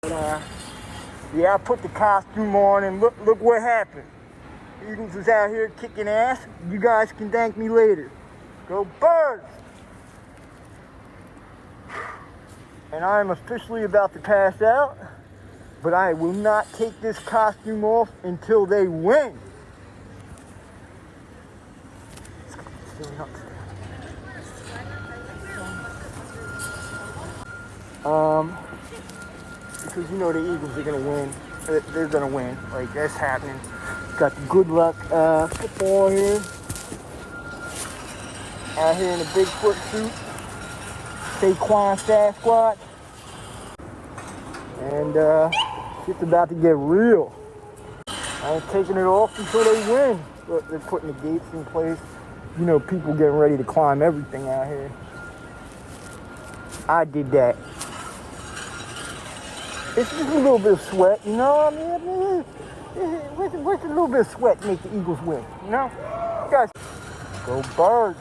Yeah, I put the costume on and look what happened. Eagles is out here kicking ass. You guys can thank me later. Go Birds! And I am officially about to pass out, but I will not take this costume off until they win. Because you know the Eagles are gonna win. They're gonna win. Like, that's happening. Got the good luck football here. Out here in a Bigfoot suit. Saquon Sasquatch. And shit's about to get real. I ain't taking it off until they win. Look, they're putting the gates in place. You know, people getting ready to climb everything out here. I did that. It's just a little bit of sweat, you know what I mean? Where's a little bit of sweat to make the Eagles win, you know? You guys, go Birds.